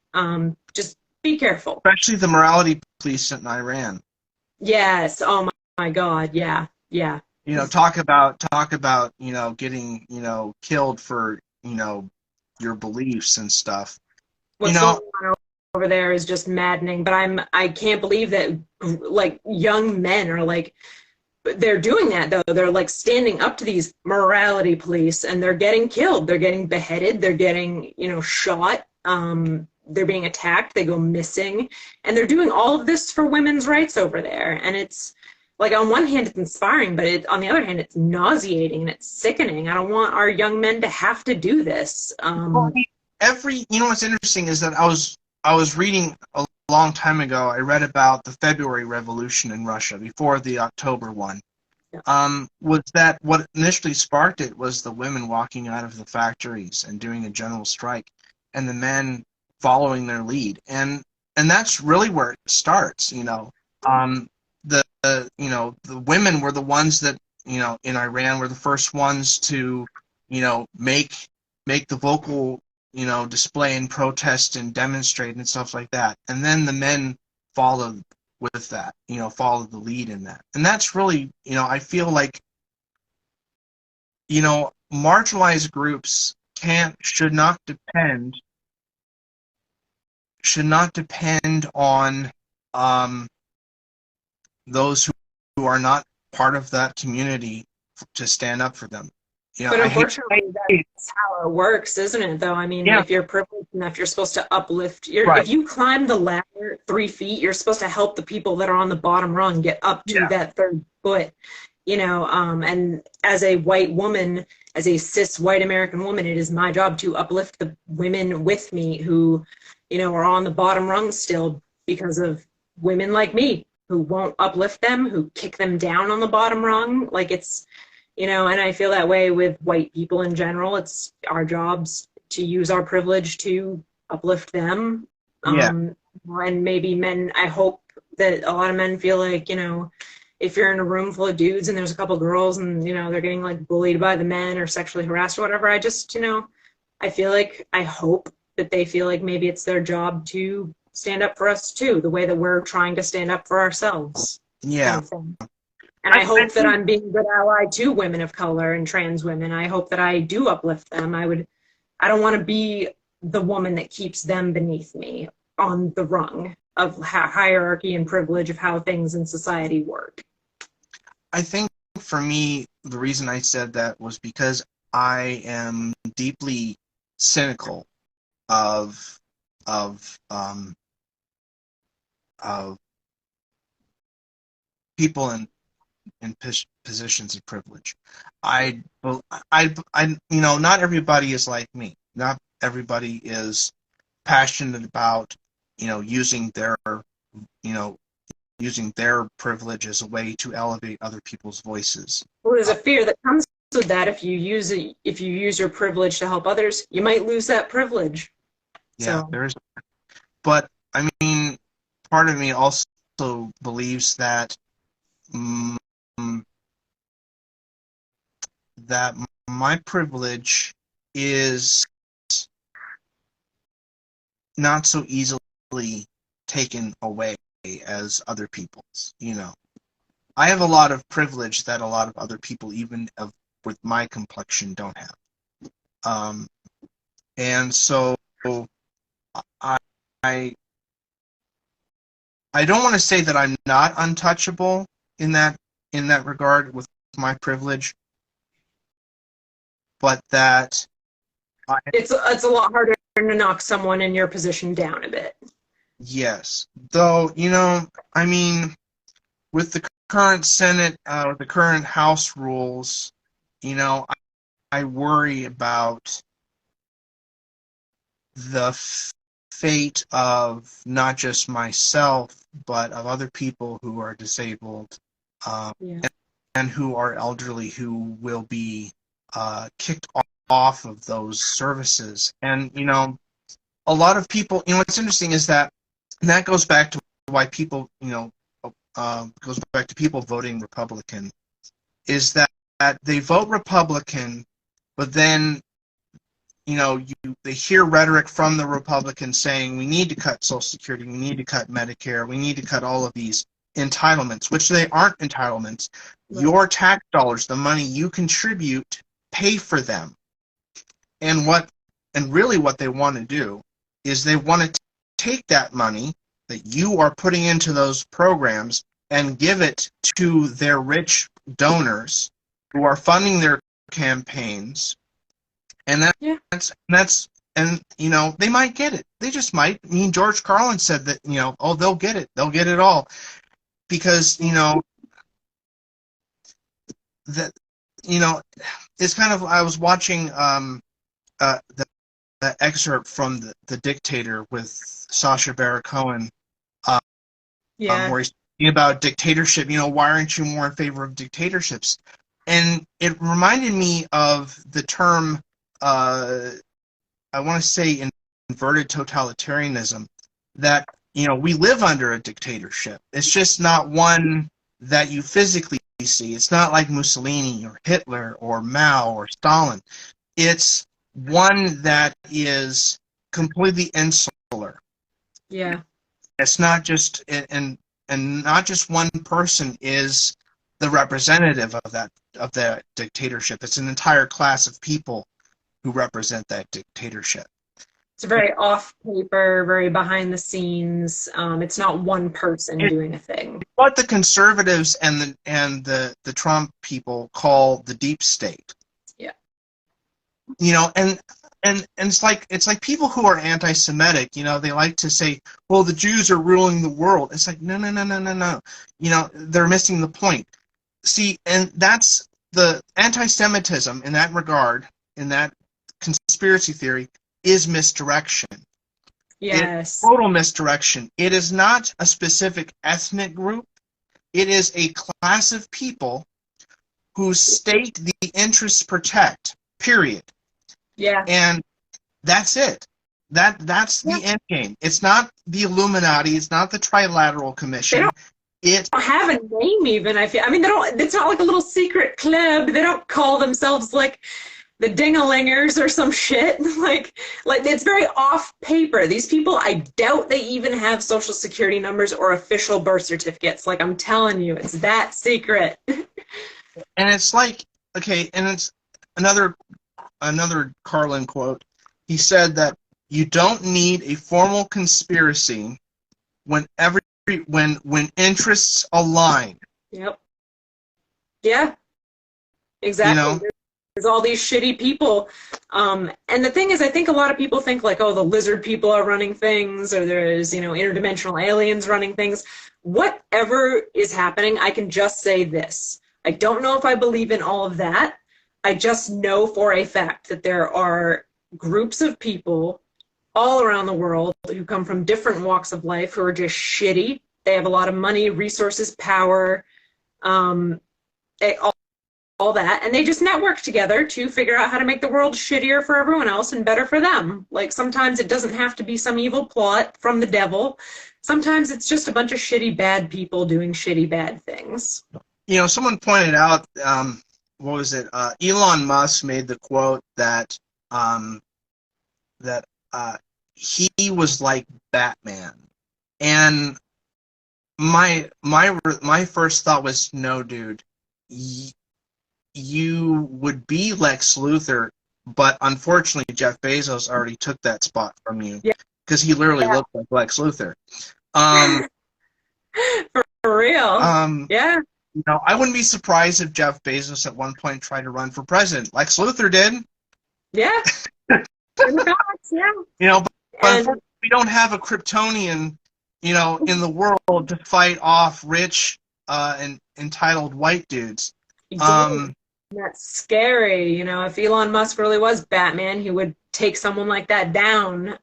Speaker 2: Just be careful.
Speaker 1: Especially the morality police in Iran.
Speaker 2: Yes. Oh my God. Yeah. Yeah.
Speaker 1: Talk about getting killed for your beliefs and stuff. You
Speaker 2: What's going
Speaker 1: know,
Speaker 2: on over there is just maddening. But I can't believe that like young men are like, they're doing that though. They're like standing up to these morality police, and they're getting killed. They're getting beheaded. They're getting shot. They're being attacked. They go missing, and they're doing all of this for women's rights over there. And it's like, on one hand, it's inspiring, but on the other hand, it's nauseating and it's sickening. I don't want our young men to have to do this.
Speaker 1: well, what's interesting is that I was reading a long time ago. I read about the February Revolution in Russia before the October one. Was that what initially sparked it was the women walking out of the factories and doing a general strike, and the men following their lead, and that's really where it starts. The women were the ones that in Iran were the first ones to make the vocal display and protest and demonstrate and stuff like that, and then the men followed with that, followed the lead in that. And that's really, I feel like, marginalized groups should not depend on those who are not part of that community to stand up for them.
Speaker 2: But unfortunately, that's how it works, isn't it, though? I mean,
Speaker 1: yeah.
Speaker 2: If you're privileged enough, you're supposed to uplift.
Speaker 1: Right.
Speaker 2: If you climb the ladder 3 feet, you're supposed to help the people that are on the bottom rung get up to that 3rd foot. And as a white woman, as a cis white American woman, it is my job to uplift the women with me who, are on the bottom rung still because of women like me who won't uplift them, who kick them down on the bottom rung. Like, it's, and I feel that way with white people in general. It's our jobs to use our privilege to uplift them. And maybe men, I hope that a lot of men feel like, if you're in a room full of dudes and there's a couple girls and, they're getting like bullied by the men or sexually harassed or whatever, I just, I feel like, I hope that they feel like maybe it's their job to stand up for us too, the way that we're trying to stand up for ourselves.
Speaker 1: Yeah.
Speaker 2: Kind of. And I hope that I'm being a good ally to women of color and trans women. I hope that I do uplift them. I don't want to be the woman that keeps them beneath me on the rung of hierarchy and privilege of how things in society work.
Speaker 1: I think for me, the reason I said that was because I am deeply cynical of people in positions of privilege. Not everybody is like me. Not everybody is passionate about, using their privilege as a way to elevate other people's voices.
Speaker 2: Well, there's a fear that comes with that. If you use your privilege to help others, you might lose that privilege.
Speaker 1: Yeah, there's. But I mean, part of me also believes that that my privilege is not so easily taken away as other people's. I have a lot of privilege that a lot of other people, even with my complexion, don't have. And so I don't want to say that I'm not untouchable in that regard with my privilege, but that
Speaker 2: it's a lot harder to knock someone in your position down a bit.
Speaker 1: Yes, though I mean, with the current Senate, the current House rules, I worry about the fate of not just myself, but of other people who are disabled, who are elderly who will be kicked off of those services. And, a lot of people, what's interesting is that, and that goes back to why people, goes back to people voting Republican, is that they vote Republican, but then, they hear rhetoric from the Republicans saying we need to cut Social Security, we need to cut Medicare, we need to cut all of these entitlements, which they aren't entitlements. Right. Your tax dollars, the money you contribute, pay for them. And really what they want to do is they want to take that money that you are putting into those programs and give it to their rich donors who are funding their campaigns. And they might get it. They just might. George Carlin said that, they'll get it. They'll get it all. Because, it's kind of, I was watching the excerpt from the Dictator with Sacha Baron Cohen, where he's talking about dictatorship. Why aren't you more in favor of dictatorships? And it reminded me of the term, I want to say inverted totalitarianism, that, we live under a dictatorship. It's just not one that you physically see. It's not like Mussolini or Hitler or Mao or Stalin. It's one that is completely insular.
Speaker 2: Yeah.
Speaker 1: It's not just, and not just one person is the representative of that dictatorship. It's an entire class of people who represent that dictatorship.
Speaker 2: It's very off paper, very behind the scenes. It's not one person doing a thing.
Speaker 1: What the conservatives and the Trump people call the deep state.
Speaker 2: Yeah.
Speaker 1: And it's like people who are anti-Semitic, they like to say, well, the Jews are ruling the world. It's like, no. They're missing the point. See, and that's the anti-Semitism in that regard, in that conspiracy theory, is misdirection.
Speaker 2: Yes.
Speaker 1: Total misdirection. It is not a specific ethnic group. It is a class of people whose state the interests protect, period.
Speaker 2: Yeah.
Speaker 1: And that's it. That's the end game. It's not the Illuminati. It's not the Trilateral Commission.
Speaker 2: They don't have a name even. They don't. It's not like a little secret club. They don't call themselves like the Dingalingers or some shit. like it's very off paper. These people, I doubt they even have social security numbers or official birth certificates. Like, I'm telling you, it's that secret.
Speaker 1: And it's like, okay, and it's another Carlin quote. He said that you don't need a formal conspiracy when interests align.
Speaker 2: Yep. Yeah. Exactly. There's all these shitty people. And the thing is, I think a lot of people think like, oh, the lizard people are running things, or there's, interdimensional aliens running things. Whatever is happening, I can just say this. I don't know if I believe in all of that. I just know for a fact that there are groups of people all around the world who come from different walks of life who are just shitty. They have a lot of money, resources, power, all that, and they just network together to figure out how to make the world shittier for everyone else and better for them. Like, sometimes it doesn't have to be some evil plot from the devil. Sometimes it's just a bunch of shitty bad people doing shitty bad things.
Speaker 1: Someone pointed out, what was it? Elon Musk made the quote that he was like Batman, and my first thought was, no, dude. You would be Lex Luthor, but unfortunately Jeff Bezos already took that spot from you, because he literally looked like Lex Luthor.
Speaker 2: For real. Yeah.
Speaker 1: I wouldn't be surprised if Jeff Bezos at one point tried to run for president. Lex Luthor did.
Speaker 2: Yeah.
Speaker 1: But unfortunately we don't have a Kryptonian, in the world to fight off rich and entitled white dudes.
Speaker 2: That's scary. If Elon Musk really was Batman, he would take someone like that down.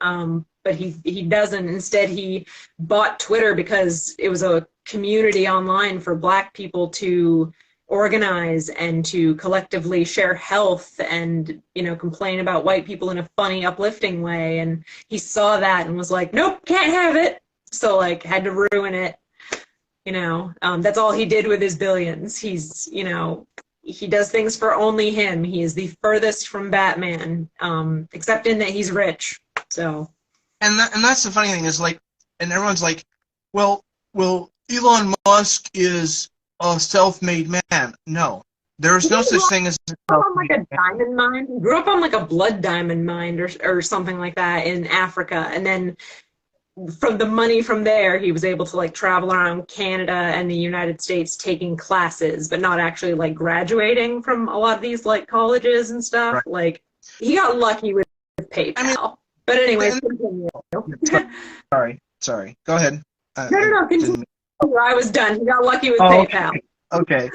Speaker 2: But he doesn't. Instead, he bought Twitter because it was a community online for Black people to organize and to collectively share health and, you know, complain about white people in a funny, uplifting way. And he saw that and was like, nope, can't have it. So like had to ruin it. You know, that's all he did with his billions. He's, you know, he does things for only him. He is the furthest from Batman, except in that he's rich. So,
Speaker 1: and that's the funny thing is like, and everyone's like, well, Elon Musk is a self-made man. No, there is no such thing as a
Speaker 2: on like
Speaker 1: self-made
Speaker 2: a
Speaker 1: man.
Speaker 2: diamond mine. He grew up on like a blood diamond mine or something like that in Africa, and then from the money from there, he was able to like travel around Canada and the United States taking classes, but not actually like graduating from a lot of these like colleges and stuff.
Speaker 1: Right.
Speaker 2: Like he got lucky with PayPal.
Speaker 1: I mean,
Speaker 2: but anyways,
Speaker 1: and,
Speaker 2: continue.
Speaker 1: sorry. Go ahead.
Speaker 2: No, continue. I was done. He got lucky with
Speaker 1: Oh,
Speaker 2: PayPal.
Speaker 1: okay.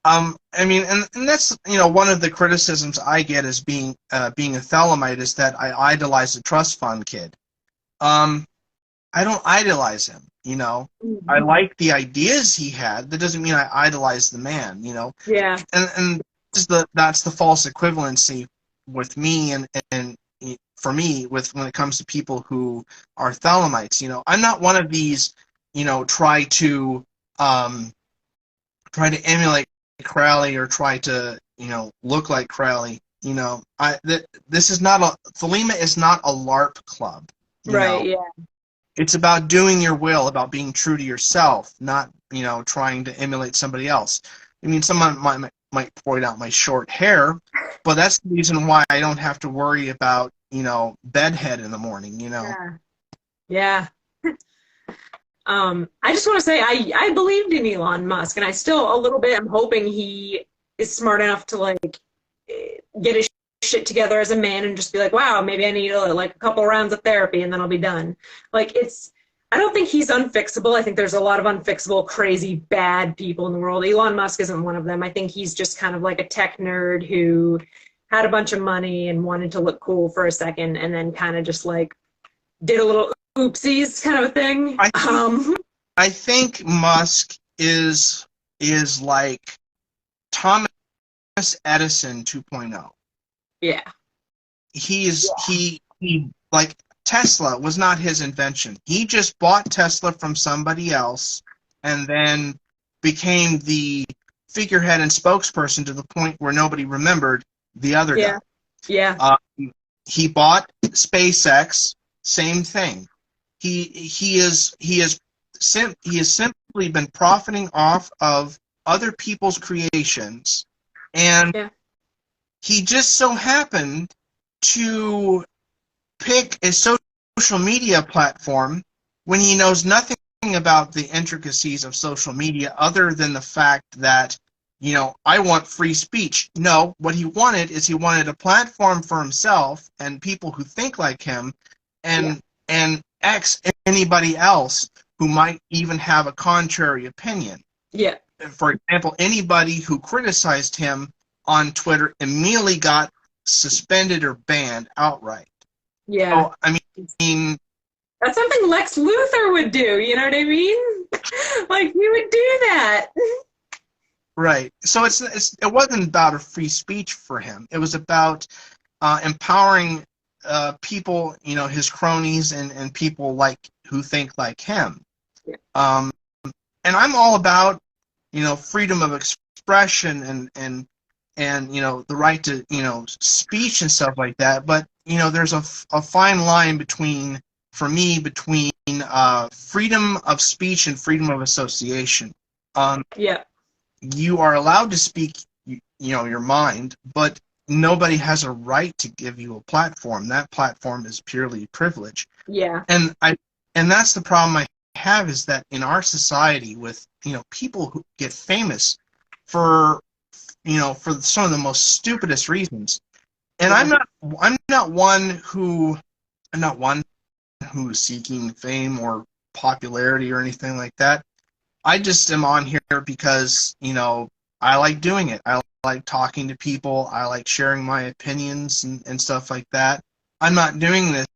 Speaker 1: I mean, and that's, you know, one of the criticisms I get as being a Thelemite is that I idolize the trust fund kid. I don't idolize him, you know.
Speaker 2: Mm-hmm.
Speaker 1: I like the ideas he had. That doesn't mean I idolize the man, you know.
Speaker 2: Yeah.
Speaker 1: And that's the false equivalency with me and for me with when it comes to people who are Thelemites, you know. I'm not one of these, you know, try to emulate Crowley or try to, you know, look like Crowley, you know. This is not Thelema is not a LARP club, you
Speaker 2: Right,
Speaker 1: know.
Speaker 2: yeah.
Speaker 1: It's about doing your will, about being true to yourself, not, you know, trying to emulate somebody else. I mean, someone might point out my short hair, but that's the reason why I don't have to worry about, you know, bedhead in the morning, you know.
Speaker 2: Yeah. I just want to say I believed in Elon Musk, and I still a little bit am hoping he is smart enough to like get his shit together as a man and just be like, wow, maybe I need like a couple rounds of therapy and then I'll be done. Like I don't think he's unfixable. I think there's a lot of unfixable, crazy, bad people in the world. Elon Musk isn't one of them. I think he's just kind of like a tech nerd who had a bunch of money and wanted to look cool for a second and then kind of just like did a little oopsies kind of a thing.
Speaker 1: I think Musk is like Thomas Edison 2.0.
Speaker 2: Yeah.
Speaker 1: He like Tesla was not his invention. He just bought Tesla from somebody else and then became the figurehead and spokesperson to the point where nobody remembered the other guy.
Speaker 2: Yeah.
Speaker 1: He bought SpaceX, same thing. He has simply been profiting off of other people's creations, and he just so happened to pick a social media platform when he knows nothing about the intricacies of social media other than the fact that, you know, I want free speech. No, what he wanted is he wanted a platform for himself and people who think like him and X anybody else who might even have a contrary opinion.
Speaker 2: Yeah.
Speaker 1: For example, anybody who criticized him on Twitter immediately got suspended or banned outright.
Speaker 2: Yeah.
Speaker 1: So, I mean,
Speaker 2: that's something Lex Luthor would do, you know what I mean? Like, he would do that.
Speaker 1: Right. So it wasn't about a free speech for him. It was about empowering people, you know, his cronies and people like who think like him.
Speaker 2: Yeah.
Speaker 1: And I'm all about, you know, freedom of expression and you know, the right to, you know, speech and stuff like that. But, you know, there's a fine line between freedom of speech and freedom of association. You are allowed to speak, you know, your mind, but nobody has a right to give you a platform. That platform is purely privilege.
Speaker 2: Yeah.
Speaker 1: And that's the problem I have, is that in our society with, you know, people who get famous for, you know, for some of the most stupidest reasons. And I'm not one who's seeking fame or popularity or anything like that. I just am on here because, you know, I like doing it. I like talking to people. I like sharing my opinions and stuff like that. I'm not doing this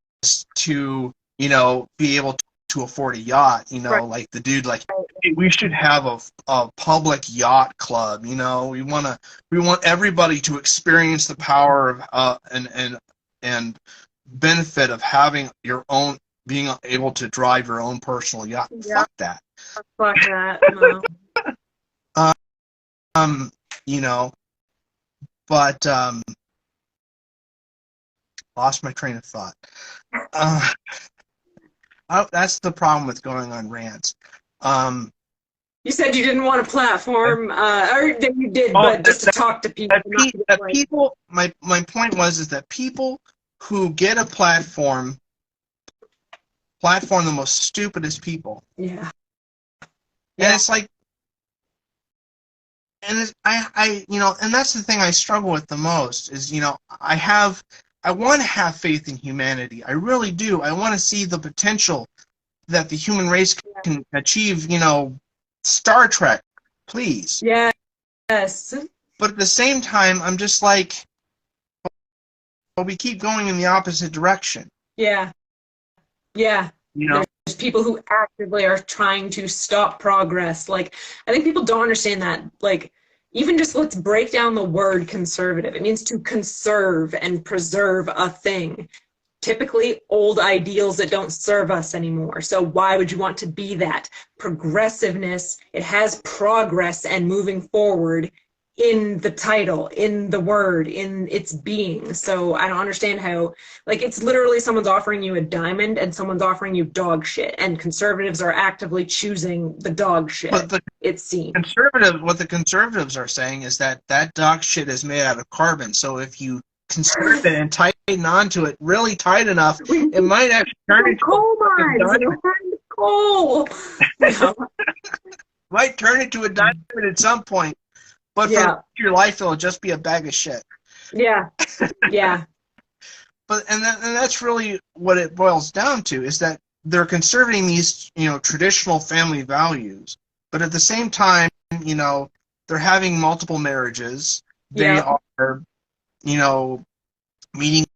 Speaker 1: to, you know, be able to afford a yacht, you know,
Speaker 2: Right.
Speaker 1: like the dude, like, hey, we should have a public yacht club, you know, we want everybody to experience the power of and benefit of having your own, being able to drive your own personal yacht.
Speaker 2: Yeah.
Speaker 1: Fuck that.
Speaker 2: Fuck that. No.
Speaker 1: You know, but lost my train of thought. That's the problem with going on rants.
Speaker 2: You said you didn't want a platform, or that you did,
Speaker 1: Oh,
Speaker 2: but just to talk to people.
Speaker 1: people. My point was is that people who get a platform the most stupidest people.
Speaker 2: Yeah.
Speaker 1: And it's like, and it's, I you know, and that's the thing I struggle with the most is, you know, I want to have faith in humanity. I really do. I want to see the potential that the human race can achieve, you know, Star Trek, please.
Speaker 2: Yes.
Speaker 1: But at the same time, I'm just like, well, we keep going in the opposite direction.
Speaker 2: Yeah. Yeah.
Speaker 1: You know?
Speaker 2: There's people who actively are trying to stop progress. Like, I think people don't understand that. Like, even just let's break down the word conservative. It means to conserve and preserve a thing. Typically old ideals that don't serve us anymore. So why would you want to be that? Progressiveness, it has progress and moving forward in the title, in the word, in its being. So I don't understand how, like, it's literally someone's offering you a diamond and someone's offering you dog shit, and conservatives are actively choosing the dog shit.
Speaker 1: But
Speaker 2: it seems.
Speaker 1: What the conservatives are saying is that dog shit is made out of carbon. So if you conserve it and tighten onto it really tight enough, it might actually turn into
Speaker 2: coal mines. Coal.
Speaker 1: Might turn into a diamond at some point, but for the rest of your life, it'll just be a bag of shit.
Speaker 2: Yeah, yeah.
Speaker 1: But and that's really what it boils down to, is that they're conserving these, you know, traditional family values, but at the same time, you know, they're having multiple marriages. They are, you know, meeting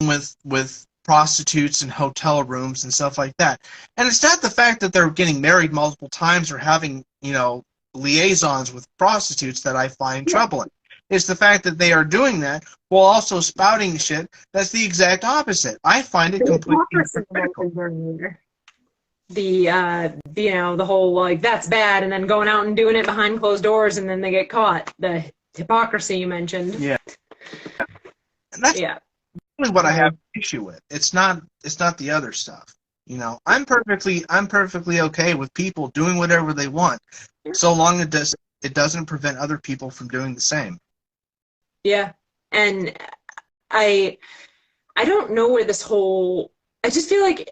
Speaker 1: with prostitutes in hotel rooms and stuff like that. And it's not the fact that they're getting married multiple times or having, you know, liaisons with prostitutes that I find troubling. It's the fact that they are doing that while also spouting shit that's the exact opposite. I find it completely hypocritical.
Speaker 2: You know, the whole, like, that's bad, and then going out and doing it behind closed doors, and then they get caught. The hypocrisy you mentioned.
Speaker 1: Yeah. And that's really what I have an issue with. It's not the other stuff. You know, I'm perfectly okay with people doing whatever they want, so long as it doesn't prevent other people from doing the same.
Speaker 2: Yeah, and I don't know where this whole, I just feel like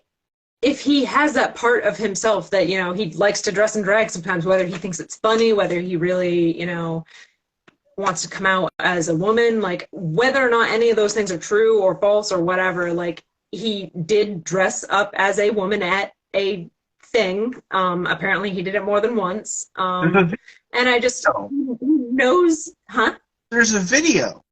Speaker 2: if he has that part of himself that, you know, he likes to dress in drag sometimes, whether he thinks it's funny, whether he really, you know, wants to come out as a woman, like, whether or not any of those things are true or false or whatever, like, he did dress up as a woman at a thing. Apparently he did it more than once. And I just, he knows, huh?
Speaker 1: There's a video.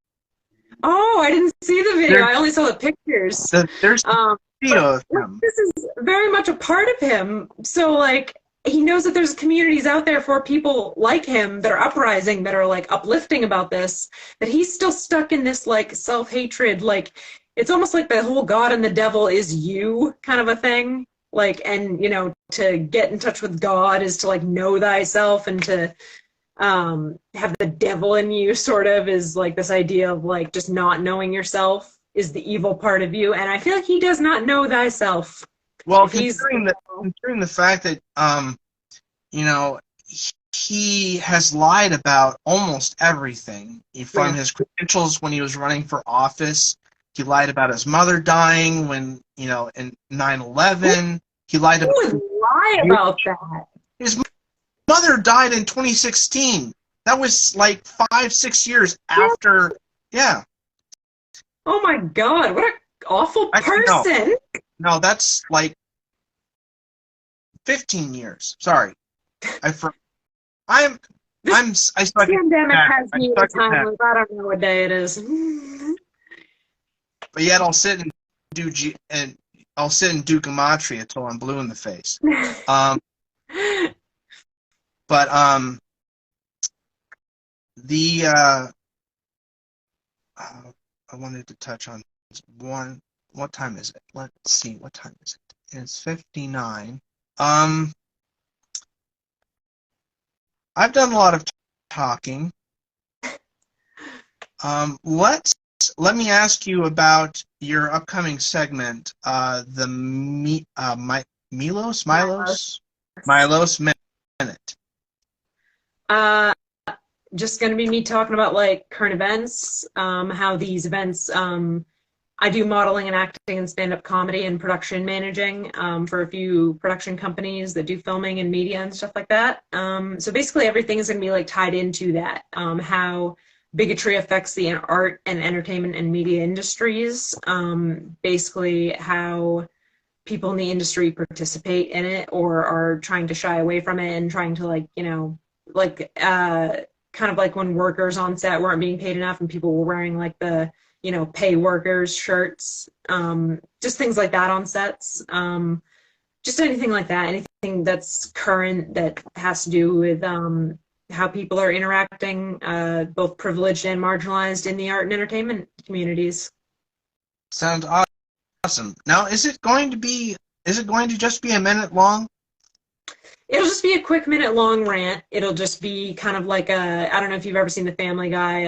Speaker 2: Oh, I didn't see the video. I only saw the pictures.
Speaker 1: There's a video of him.
Speaker 2: This is very much a part of him. So, like, he knows that there's communities out there for people like him that are uprising, that are, like, uplifting about this, that he's still stuck in this, like, self-hatred. Like, it's almost like the whole God and the devil is you kind of a thing. Like, and, you know, to get in touch with God is to, like, know thyself, and to have the devil in you sort of is like this idea of, like, just not knowing yourself is the evil part of you. And I feel like he does not know thyself.
Speaker 1: Well, considering the fact that, you know, he has lied about almost everything from his credentials when he was running for office. He lied about his mother dying when, you know, in 9/11. He lied about.
Speaker 2: Who would lie about that?
Speaker 1: His mother died in 2016. That was like 5-6 years after. Yeah.
Speaker 2: Oh my God! What an awful person.
Speaker 1: No, that's like 15 years. Sorry, I stuck
Speaker 2: pandemic has me at a time. I don't know what day it is.
Speaker 1: But yet I'll sit and do I'll sit in Dukamatria until I'm blue in the face. Um, but the I wanted to touch on one. What time is it? Let's see. What time is it? It's 59. Um, I've done a lot of talking. Let me ask you about your upcoming segment, the Milos Minute.
Speaker 2: Uh, just going to be me talking about like current events, how these events. I do modeling and acting and stand-up comedy and production managing for a few production companies that do filming and media and stuff like that. So basically, everything is going to be like tied into that. How bigotry affects the art and entertainment and media industries. Basically, how people in the industry participate in it or are trying to shy away from it and trying to like, you know, like kind of like when workers on set weren't being paid enough and people were wearing like the, you know, pay workers shirts, just things like that on sets. Just anything like that, anything that's current that has to do with how people are interacting, both privileged and marginalized in the art and entertainment communities.
Speaker 1: Sounds awesome. Now, is it going to just be a minute long?
Speaker 2: It'll just be a quick minute long rant. It'll just be kind of like I don't know if you've ever seen the Family Guy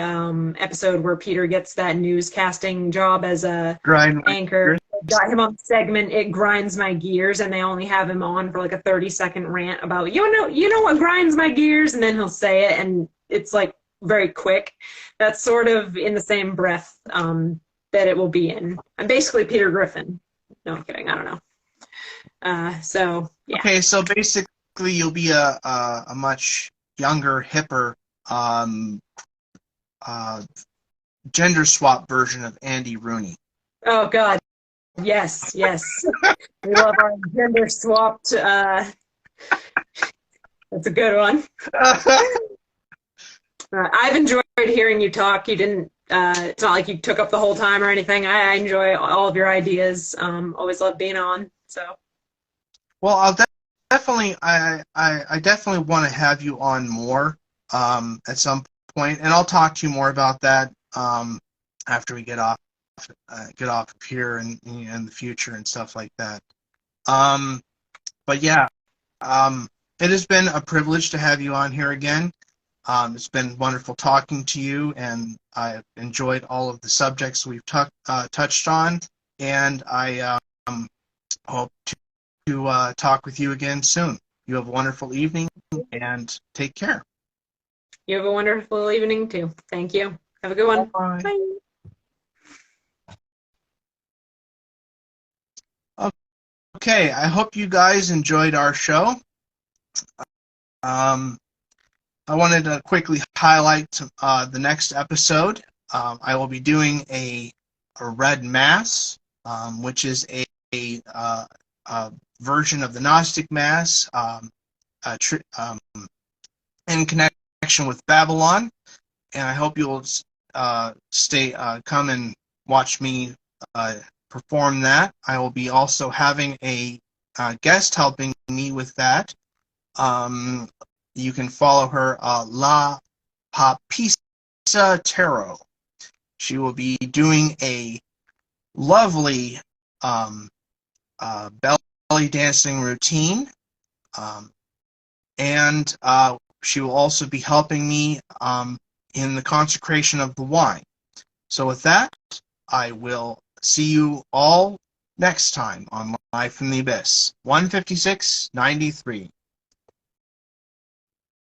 Speaker 2: episode where Peter gets that newscasting job as a anchor. Got him on the segment It Grinds My Gears, and they only have him on for like a 30-second rant about, you know what grinds my gears, and then he'll say it, and it's like very quick. That's sort of in the same breath that it will be in. I'm basically Peter Griffin. No, I'm kidding. I don't know. So, yeah.
Speaker 1: Okay, so basically you'll be a much younger, hipper, gender swap version of Andy Rooney.
Speaker 2: Oh, God. Yes, yes. We love our gender swapped. That's a good one. I've enjoyed hearing you talk. You didn't. It's not like you took up the whole time or anything. I enjoy all of your ideas. Always love being on. So.
Speaker 1: Well, I'll definitely. I definitely want to have you on more at some point, and I'll talk to you more about that after we get off of here and in the future and stuff like that. But yeah, it has been a privilege to have you on here again. It's been wonderful talking to you, and I've enjoyed all of the subjects we've touched on, and I hope to talk with you again soon. You have a wonderful evening, and take care.
Speaker 2: You have a wonderful evening, too. Thank you. Have a good one.
Speaker 1: Bye.
Speaker 2: Bye.
Speaker 1: Okay, I hope you guys enjoyed our show. I wanted to quickly highlight the next episode. I will be doing a Red Mass, which is a version of the Gnostic Mass in connection with Babylon. And I hope you'll come and watch me perform that. I will be also having a guest helping me with that. You can follow her, La Papisa Tarot. She will be doing a lovely belly dancing routine, and she will also be helping me in the consecration of the wine. So with that, I will see you all next time on Live from the Abyss, 156.93.